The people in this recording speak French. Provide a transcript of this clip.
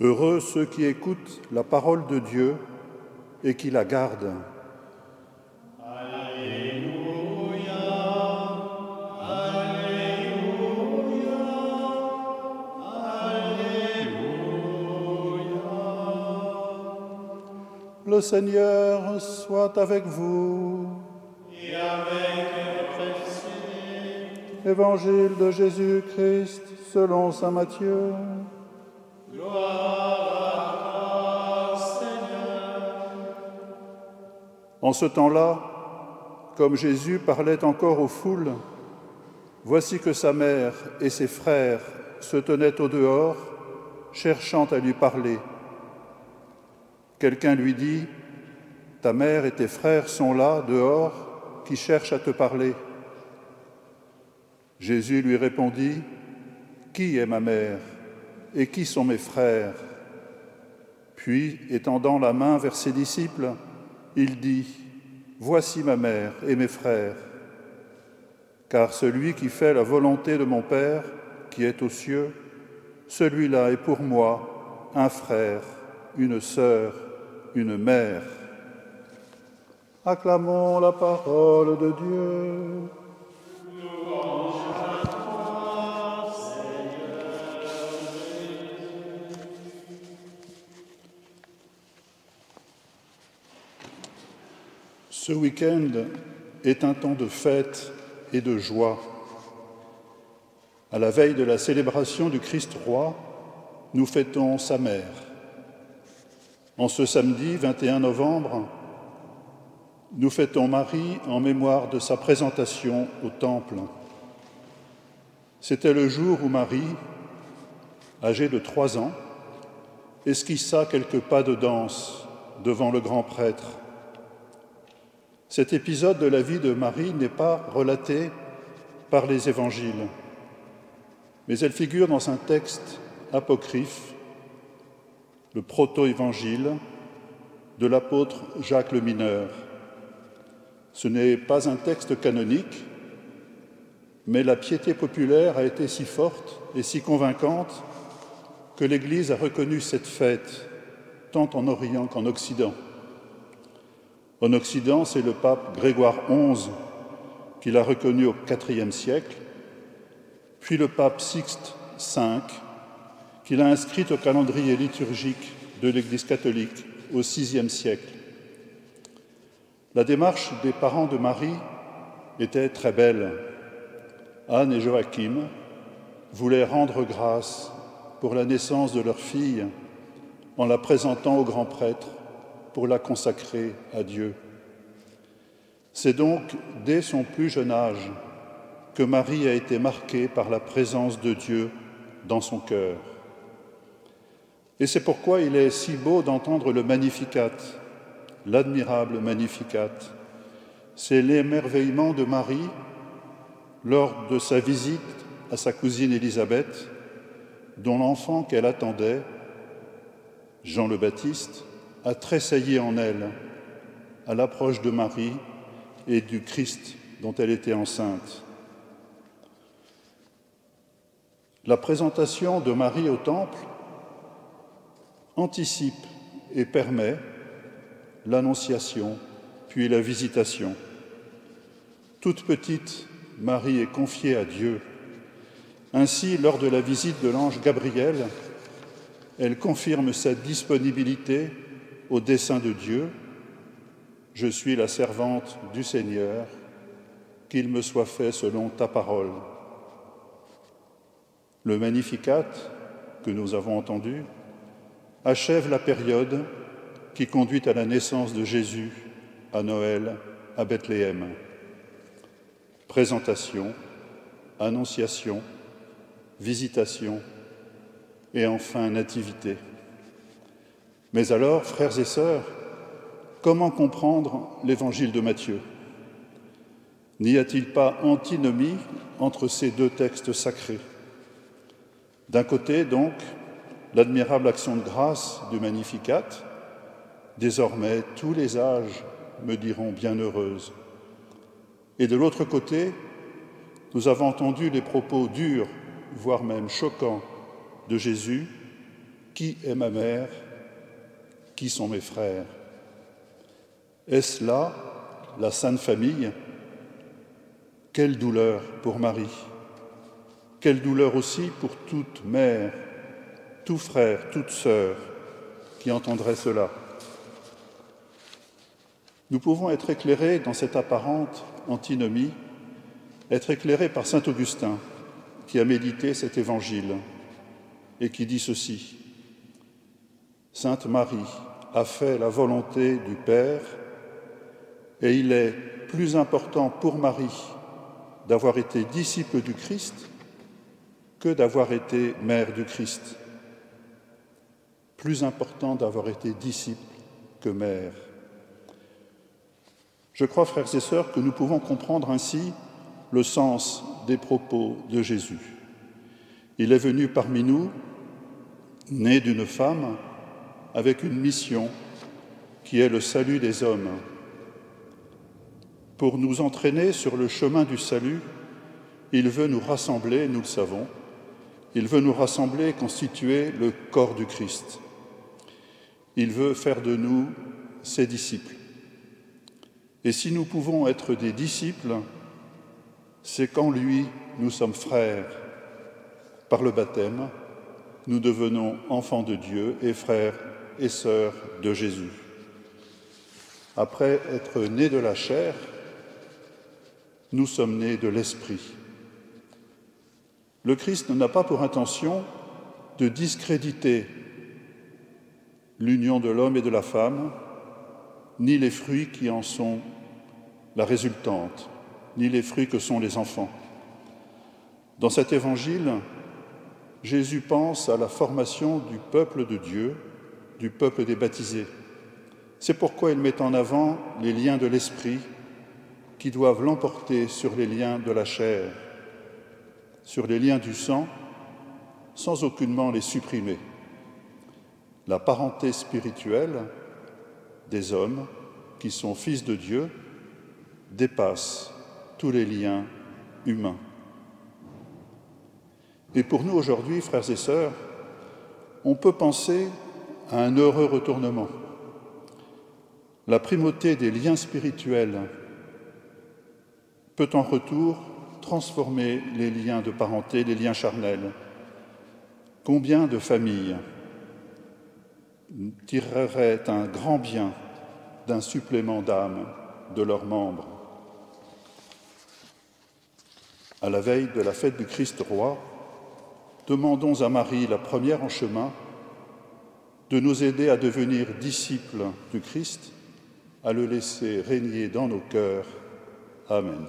Heureux ceux qui écoutent la parole de Dieu et qui la gardent. Alléluia, Alléluia, Alléluia. Le Seigneur soit avec vous. Et avec votre esprit, Évangile de Jésus-Christ selon saint Matthieu. gloire à toi, Seigneur. En ce temps-là, comme Jésus parlait encore aux foules, voici que sa mère et ses frères se tenaient au dehors, cherchant à lui parler. Quelqu'un lui dit : « Ta mère et tes frères sont là, dehors, qui cherchent à te parler. » Jésus lui répondit : « Qui est ma mère et qui sont mes frères ?» Puis, étendant la main vers ses disciples, il dit : « Voici ma mère et mes frères. Car celui qui fait la volonté de mon Père, qui est aux cieux, celui-là est pour moi un frère, une sœur, une mère. » Acclamons la parole de Dieu. Ce week-end est un temps de fête et de joie. À la veille de la célébration du Christ roi, nous fêtons sa mère. En ce samedi 21 novembre, nous fêtons Marie en mémoire de sa présentation au Temple. C'était le jour où Marie, âgée de 3 ans, esquissa quelques pas de danse devant le grand prêtre. Cet épisode de la vie de Marie n'est pas relaté par les évangiles, mais elle figure dans un texte apocryphe, le proto-évangile de l'apôtre Jacques le Mineur. Ce n'est pas un texte canonique, mais la piété populaire a été si forte et si convaincante que l'Église a reconnu cette fête, tant en Orient qu'en Occident. En Occident, c'est le pape Grégoire XI qui l'a reconnue au IVe siècle, puis le pape Sixte V qui l'a inscrite au calendrier liturgique de l'Église catholique au VIe siècle. La démarche des parents de Marie était très belle. Anne et Joachim voulaient rendre grâce pour la naissance de leur fille en la présentant au grand prêtre pour la consacrer à Dieu. C'est donc dès son plus jeune âge que Marie a été marquée par la présence de Dieu dans son cœur. Et c'est pourquoi il est si beau d'entendre le Magnificat, l'admirable Magnificat. C'est l'émerveillement de Marie lors de sa visite à sa cousine Élisabeth, dont l'enfant qu'elle attendait, Jean le Baptiste, a tressailli en elle à l'approche de Marie et du Christ dont elle était enceinte. La présentation de Marie au Temple anticipe et permet l'annonciation, puis la visitation. Toute petite, Marie est confiée à Dieu. Ainsi, lors de la visite de l'ange Gabriel, elle confirme sa disponibilité au dessein de Dieu. « Je suis la servante du Seigneur, qu'il me soit fait selon ta parole. » Le Magnificat, que nous avons entendu, achève la période qui conduit à la naissance de Jésus à Noël, à Bethléem. Présentation, annonciation, visitation et enfin nativité. Mais alors, frères et sœurs, comment comprendre l'évangile de Matthieu ? N'y a-t-il pas antinomie entre ces deux textes sacrés ? D'un côté, donc, l'admirable action de grâce du Magnificat, désormais tous les âges me diront bienheureuse. Et de l'autre côté, nous avons entendu les propos durs, voire même choquants, de Jésus, Qui est ma mère? Qui sont mes frères? Est-ce là la Sainte Famille? Quelle douleur pour Marie! Quelle douleur aussi pour toute mère, tout frère, toute sœur qui entendrait cela. Nous pouvons être éclairés dans cette apparente antinomie, être éclairés par saint Augustin, qui a médité cet évangile et qui dit ceci: Sainte Marie a fait la volonté du Père, et il est plus important pour Marie d'avoir été disciple du Christ que d'avoir été mère du Christ. Plus important d'avoir été disciple que mère. Je crois, frères et sœurs, que nous pouvons comprendre ainsi le sens des propos de Jésus. Il est venu parmi nous, né d'une femme, avec une mission qui est le salut des hommes. Pour nous entraîner sur le chemin du salut, il veut nous rassembler, nous le savons, il veut nous rassembler et constituer le corps du Christ. Il veut faire de nous ses disciples. Et si nous pouvons être des disciples, c'est qu'en lui, nous sommes frères. Par le baptême, nous devenons enfants de Dieu et frères et sœurs de Jésus. Après être nés de la chair, nous sommes nés de l'Esprit. Le Christ n'a pas pour intention de discréditer l'union de l'homme et de la femme, ni les fruits qui en sont la résultante, ni les fruits que sont les enfants. Dans cet évangile, Jésus pense à la formation du peuple de Dieu, du peuple des baptisés. C'est pourquoi il met en avant les liens de l'esprit qui doivent l'emporter sur les liens de la chair, sur les liens du sang, sans aucunement les supprimer. La parenté spirituelle des hommes qui sont fils de Dieu dépasse tous les liens humains. Et pour nous aujourd'hui, frères et sœurs, on peut penser à un heureux retournement. La primauté des liens spirituels peut en retour transformer les liens de parenté, les liens charnels. Combien de familles tireraient un grand bien d'un supplément d'âme de leurs membres? À la veille de la fête du Christ roi, demandons à Marie, la première en chemin, de nous aider à devenir disciples du Christ, à le laisser régner dans nos cœurs. Amen.